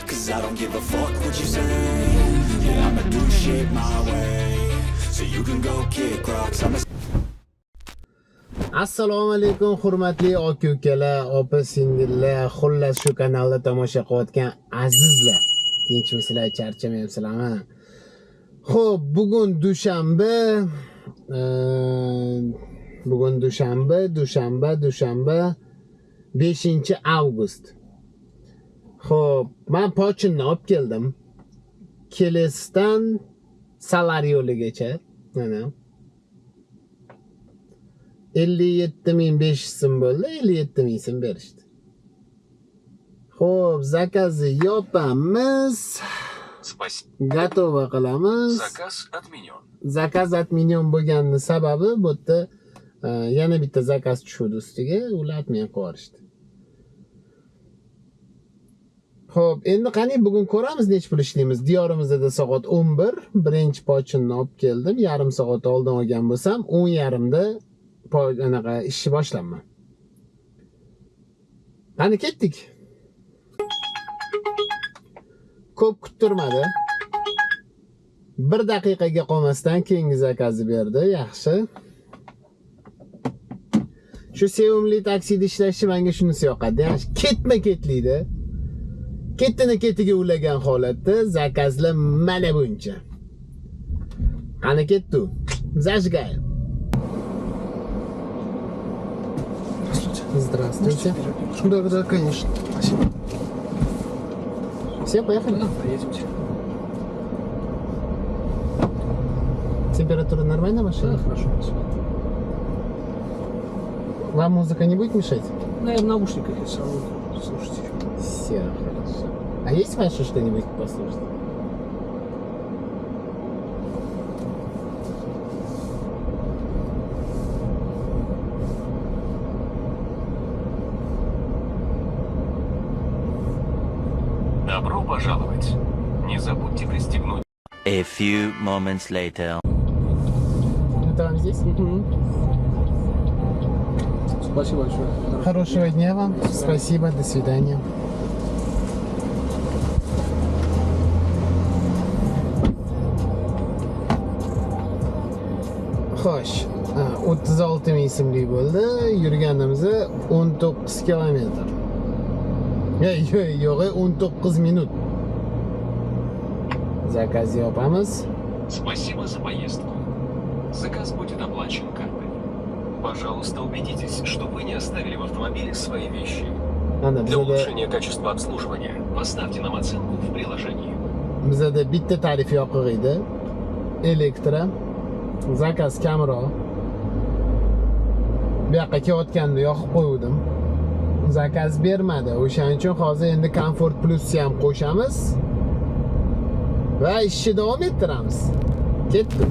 Cause I don't give a fuck what you say. Yeah, I'ma do shit my way. So you can go kick rocks. Assalomu alaykum hurmatli aka-ukalar, opa-singillar, xullas shu kanalda tomosha qilayotgan azizlar. Tinchmisizlar, charchamayapsizlarmi? Xo'p, bugun dushanba 5-avgust. Xo'p, men pochinni olib keldim. Kelesdan Salariyoligacha, mana 57.500 so'm bo'ldi, 57.000 so'm berishdi. Xo'p, zakazni yopamiz. Готово qilamiz. Zakaz отменен bo'lganning sababi bu yerda yana bitta zakaz tushdi ustiga, ular atmay qo'yishdi. Xo'p, endi qani bugun ko'ramiz nech pul ishlaymiz. Diyorimizda soat 11, birinchi pochinni olib keldim. Yarim soat oldin olgan bo'lsam, 10:30da anaqa ishni boshlayman. Qani ketdik. Ko'p kuttirmadi. 1 daqiqaga qolmasdan keyingi zakazni berdi. Yaxshi. Shu sevimli taksida ishlashni menga shunisi yoqadi. Yaxshi, ketma-ketlikda. Ketiga ulagan holatda zakazlar mana buncha. Qani ketdi. Zajgayev. Здравствуйте. Да, конечно. Спасибо. Все, поехали? Да, поедемте. Температура нормальная в машине? Да, хорошо. Вам музыка не будет мешать? Ну, я в наушниках, если вы слушайте. Все, хорошо. А есть ваше что-нибудь послушать? Добро пожаловать. Не забудьте пристегнуть. A few moments later. Это вам здесь? Спасибо большое. Хорошего дня вам. Спасибо, до свидания. Xo'sh, 36.000 so'mlik bo'ldi. Yurganimiz 19 kilometr. Yo'q, 19 minut. Zakaz yopamiz. Спасибо за поездку. Заказ будет оплачен картой. Пожалуйста, убедитесь, что вы не оставили в автомобиле свои вещи. Для улучшения качества обслуживания поставьте нам оценку в приложении. Bizda bitta tarif yoqiq edi. Elektra. Zakaz kamroq. Bu yoqqa kelayotganda yoqib qo'ydim. Zakaz bermadi. O'shaning uchun hozir endi Comfort Plus'ni ham qo'shamiz va ishni davom ettiramiz. Ketdi.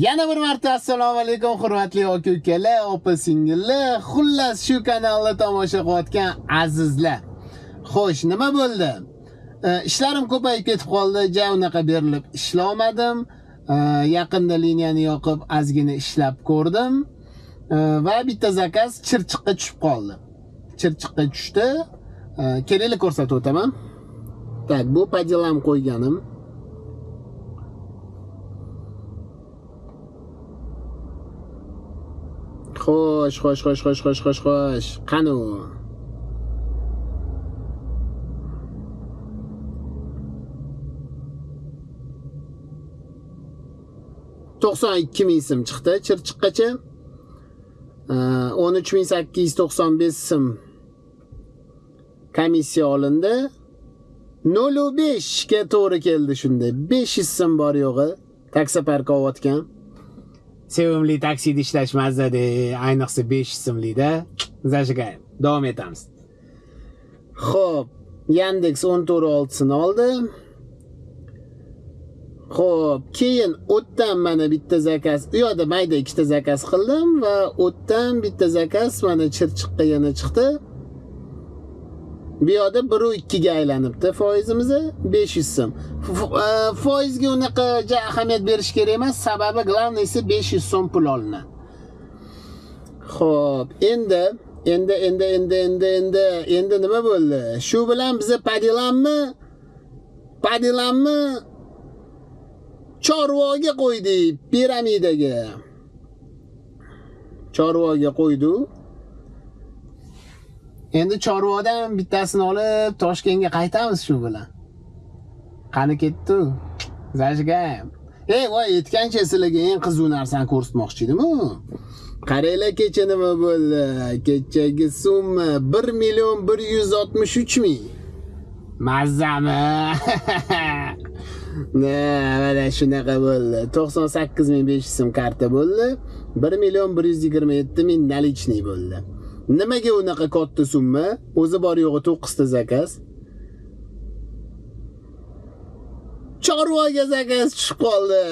Yana bir marta assalomu alaykum hurmatli aka-ukalar, opa-singillar, xullas shu kanalda tomosha qilayotgan azizlar. Xo'sh, nima bo'ldi? Ishlarim ko'payib ketib qoldi. Ja unaqa berilib ishlamadim. Yaqinda liniyani yoqib ozgina ishlab ko'rdim. Va bitta zakaz chirchiqqa tushib qoldi. Chirchiqqa tushdi. Kelaylik ko'rsatib o'taman. Tak, bu padilam qo'yganim. Xo'sh. Qani u? $92.000 so'm chiqdi Chirchiqqacha. 13.895 so'm komissiya olindi. 0.5 ga to'g'ri keldi shunda. 500 so'm bor yo'g'i taksi parki olayotgan. Sevimli taksida ishlash mazada, ayniqsa 500 so'mlikda. Zajgayev. Davom etamiz. Xo'p, Yandex 14.6 ni oldi. Xo'p, keyin o'tdan mana bitta zakaz, u yoqda mayda ikkita zakaz qildim va o'tdan bitta zakaz mana Chirchiqqa yana chiqdi. Bu yoqda 1.2 ga aylanibdi foizimiz 500 so'm. Foizga unaqa ahamiyat berish kerak emas, sababi glavniysi 500 so'm pul olinadi. Xo'p, endi nima bo'ldi? Shu bilan biza Padilanmi chorvoga qo'ydik, piramidaga. Chorvoga qo'ydik. Endi chorvodan bittasini olib Toshkentga qaytamiz shu bilan. Qani ketdi? Zajgayam. Voy, aytgancha sizlarga eng qiziq narsani ko'rsatmoqchi edim-ku. Qaranglar, kecha nima bo'ldi? Kechagi summa 1,163,000. Mazzami? Mana shunaqa bo'ldi. 98,500 so'm karta bo'ldi. 1,127,000 nalichniy bo'ldi. Nimaga unaqa katta summa? O'zi bor yo'g'i 9 ta zakaz. Chorvoga zakaz tushib qoldi.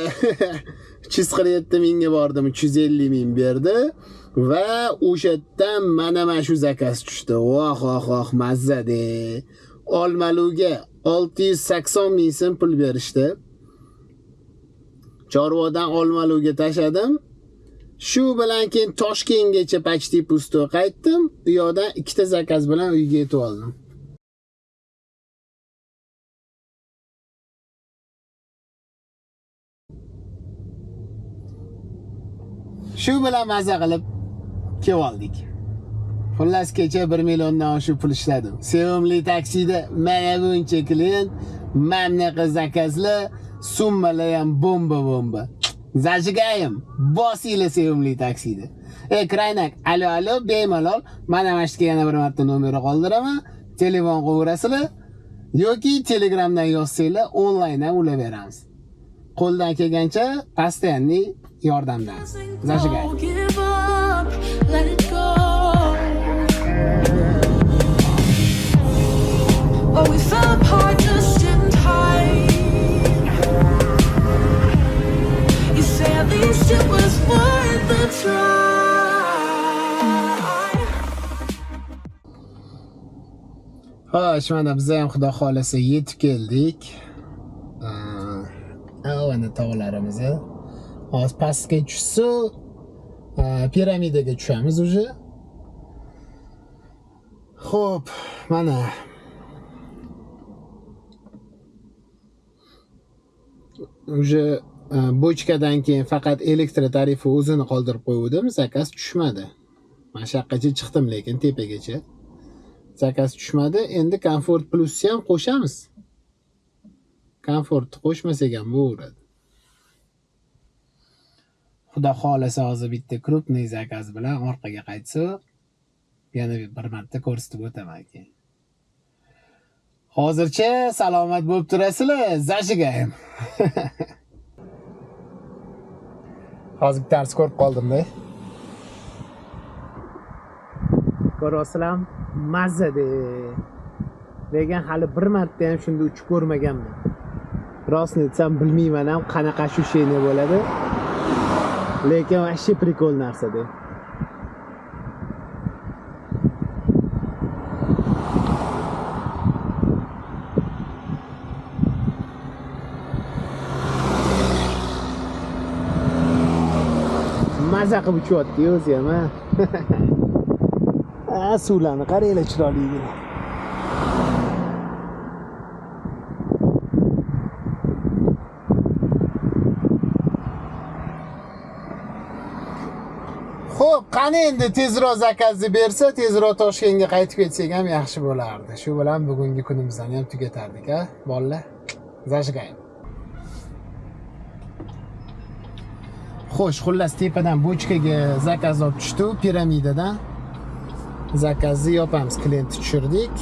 347 mingga bordim, 350 ming berdi va o'shadan mana shu zakaz tushdi. Voh, mazza-de. Olmaluga 680 ming so'm pul berishdi. Chorvodan Olmaluga tashadim. Shu bilan keyin Toshkentgacha почти pusto qaytdim. U yoqdan 2 ta zakaz bilan uyga yetib oldim. Shu bilan mazza qilib kelib oldik. Xullas kecha 1 milliondan oshib pul ishladim. Sevimli taksida mana buncha klient, mamnaqa zakazlar, summalar ham bomba. Zajigayim, bosinglar sevimli taksida. Kraynak, alo, bemalol, mana mashqa yana bir marta nomeri qoldiraman, telefon qo'yurasizlar yoki Telegramdan yozsanglar, onlayn ham ulaveramiz. Qo'ldan kelgancha постоянный yordamdamiz. Zajigayim. But we fell apart just in time. You say at least it was worth the try. Xo'sh, mana biz ham xudo xolasa yetib keldik. Ana tog'larimiz. Hozir pastga tushsa, piramidaga tushamiz уже. Xo'p, mana уже bochkadan keyin faqat elektr tarifi o'zini qoldirib qo'ydim, zakaz tushmadi. Men shaqqacha chiqdim, lekin tepagacha zakaz tushmadi. Endi Comfort Plus ham qo'shamiz. Comfort qo'shmasak ham bo'laveradi. Xudo xolasa hozir bitta krupniy zakaz bilan orqaga qaytsa, yana bir marta ko'rsatib o'taman keyin. Hozircha salomat bo'lib turasizlar, zajigayim. Hozir dars ko'rib qoldim-da. Ko'rasizlarmi? Mazza-de. Lekin hali bir marta ham shunda uchib ko'rmaganman. Rostni aytsam bilmayman ham qanaqa shusheni bo'ladi. Lekin vashshi prikol narsa-de. Mazza qilib uchyapti o'zi ham, ha. Suvlarni qaranglar chiroyligini. Xo'p, qani endi tezroq zakazni bersa, tezroq Toshkentga qaytib ketsak ham yaxshi bo'lardi. Shu bilan bugungi kunimizni ham tugatardik, ha, bolalar. Zajigayim. Xo'sh, xullas tepadan bochkaga zakaz olib tushdi, piramidadan. Zakazni yopamiz, klient tushirdik.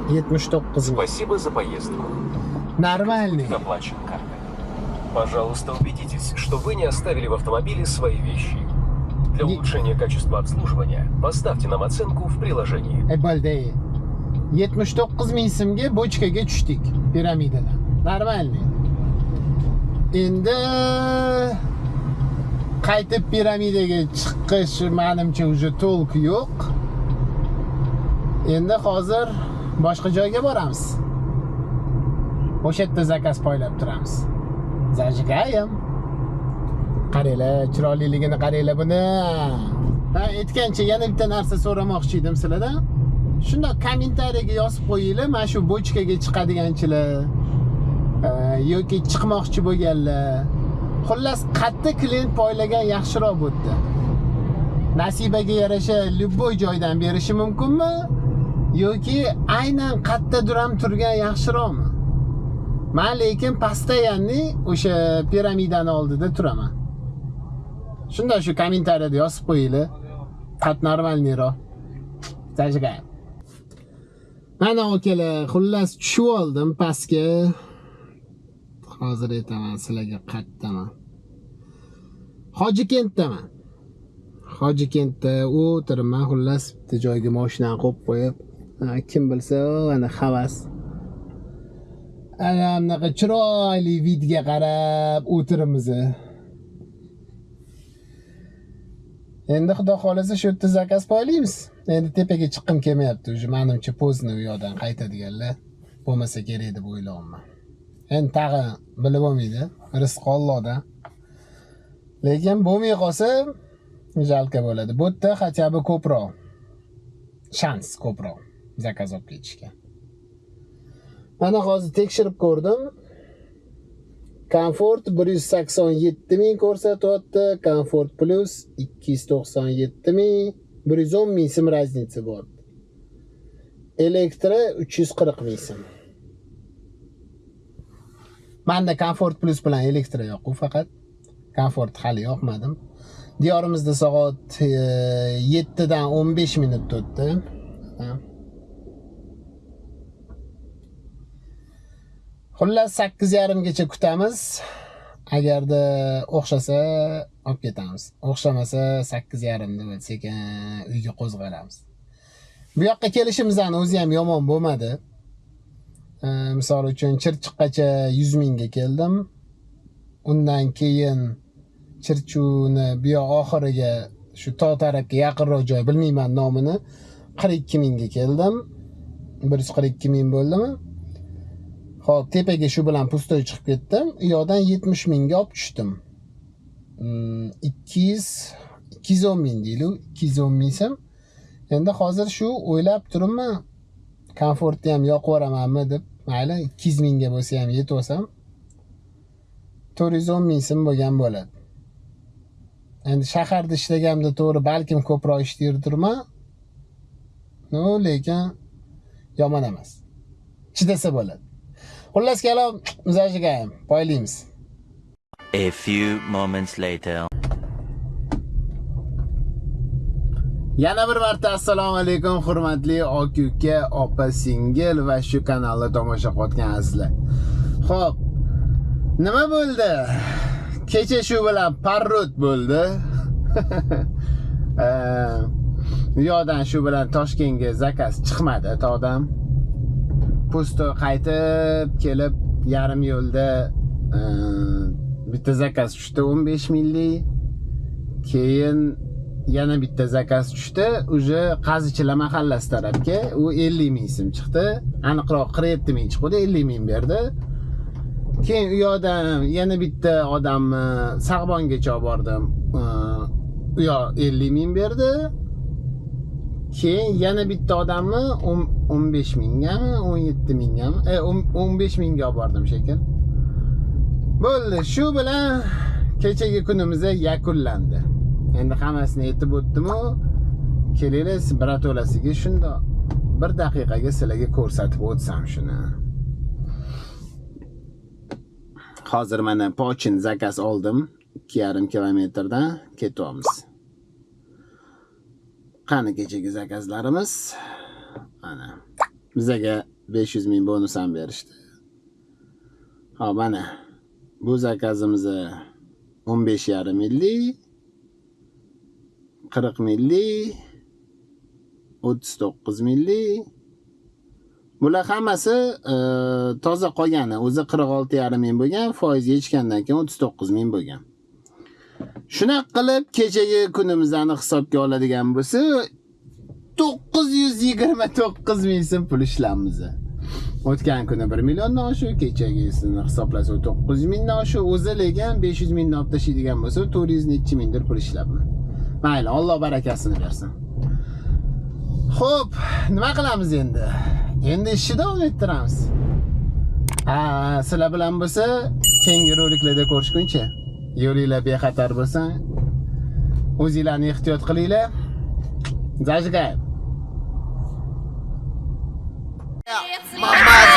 79 ming. Спасибо за поездку. Нормальный. Оплачен картой. Пожалуйста, убедитесь, что вы не оставили в автомобиле свои вещи. Для улучшения качества обслуживания поставьте нам оценку в приложении. Bo'ldi. 79 ming so'mga bochkaga tushdik piramidadan. Нормальный. Endi qaytib piramidaga chiqish menimcha уже to'liq yo'q. Endi hozir boshqa joyga boramiz. O'sha yerda zakaz poylab turamiz. Zajigayim. Qaranglar, chiroyliligini qaranglar buni. Ha, aytgancha yana bitta narsa so'ramoqchi edim sizlardan. Shundoq kommentariyaga yozib qo'yinglar, mana shu bochkaga chiqadiganchilar yoki chiqmoqchi bo'lganlar. Xullas, qattiq klient poylagan yaxshiroq bo'ldi. Nasibaga yarasha любой joydan berishi mumkinmi? Yoki aynan qattiq duram turgan yaxshiroqmi? Men lekin pastayanni o'sha piramidani oldida turaman. Shunda shu kommentariyada yozib qo'yinglar. Qat normalniroq. Tajga. Mana okalar, xullas tushib oldim pastga. Hozir aytaman sizlarga qayerdaman. Hojikentdaman. Hojikentda o'tiribman, xullas bitta joyga mashinani qo'yib qo'yib, kim bilsa, ana havas. Ana bunaqa chiroyli vidga qarab o'tiribmiz. Endi xudo xolasa shu yerda zakaz qo'yamiz. Endi tepaga chiqqim kelmayapti. O'sha menimcha pozni u yoqdan qaytadiganlar bo'lmasa kerak deb o'ylayapman. Endi tag'in bilib bo'lmaydi, rizq Allohdan. Lekin bo'lmay qolsa jalka bo'ladi. Bu yerda хотя бы ko'proq shans ko'proq zakaz olib ketishga. Mana hozir tekshirib ko'rdim. Comfort 187 ming ko'rsatyapti, Comfort Plus 297 ming, 110 ming so'm razniца bor. Elektra 340 ming so'm. Menda Comfort Plus bilan Elektra yo'q, faqat Comfort hali yoqmadim. Diyorimizda soat 7 dan 15 minut o'tdi. Xullas 8:30 gacha kutamiz. Agarda o'xshasa olib ketamiz. O'xshamasa 8:30 da sekin uyga qo'zg'alamiz. Bu yoqqa kelishimizdan o'zi ham yomon bo'lmadi. Misol uchun Chirchiqqacha 100 mingga keldim. Undan keyin Chirchuvni bu yoq oxiriga shu tog' tarafga yaqinroq joy, bilmayman nomini, 42 mingga keldim. 142 ming bo'ldimi? Xo'p, tepaga shu bilan pustoy chiqib ketdim. U yoqdan 70 mingga olib tushdim. 210 ming deylik, 210 ming so'm. Endi hozir shu o'ylab turibman, komfortni ham yoqib yuboramanmi deb. Mayli, 200 mingga bo'lsa ham yetib olsam 410 ming so'm bo'lgan bo'ladi. Endi shaharda ishlaganimda to'g'ri balkim ko'proq ishlaydirman. No, lekin yomon emas. Chidasa bo'ladi. Xullas kalom, muzajiga ham poylaymiz. A few moments later. Yana bir marta assalomu alaykum hurmatli aka, opa, singil va shu kanalni tomosha qilayotgan azizlar. Xo'p, nima bo'ldi? Kecha shu bilan parrot bo'ldi. Bu yoqdan shu bilan Toshkentga zakaz chiqmadi tog'dan. Posto qaytib kelib yarim yo'lda bitta zakaz tushdi 15 minglik. Keyin yana bitta zakaz tushdi, uje Qazichilar mahallasi tarafga, u 50 ming so'm chiqdi. Aniqroq 47 ming chiqdi, 50 ming berdi. Keyin u yoqdan yana bitta odamni Sag'bongacha olib bordim. U yoq 50 ming berdi. Keyin yana bitta odamni 15 mingami, 17 mingami, 15 mingga olib bordim shekel. Bo'ldi, shu bilan kechagi kunimiz yakunlandi. Endi hammasini aytib o'tdim-ku. Kelinglar, biratolasiga shunda 1 daqiqaga sizlarga ko'rsatib o'tsam shuni. Hozir mana pochin zakaz oldim. 2,5 kilometrdan ketyapmiz. Qani kechagi zakazlarimiz? Mana bizga 500 ming bonus ham berishdi. Ha, mana bu zakazimiz 15,5 millik, 40 millik, 39 millik. Bular hammasi toza qolgani, o'zi 46,5 ming bo'lgan, foiz yechgandan keyin 39 ming bo'lgan. Shunaqa qilib kechagi kunimizni hisobga oladigan bo'lsa 929 ming so'm pul ishlaymiz. O'tgan kuni 1 milliondan oshu, kechagisini hisoblasa 900 mingdan oshu, o'zi lekin 500 mingdan olib tashlaydigan bo'lsa 400 necha mingdir pul ishlabman. Mayli, Alloh barakasini bersin. Xo'p, nima qilamiz endi? Endi ishni davom ettiramiz. Sizlar bilan bo'lsa, keyingi roliklarda ko'rishguncha, yo'linglar bexatar bo'lsin. O'zinglarni ehtiyot qilinglar. Zajigay. Mama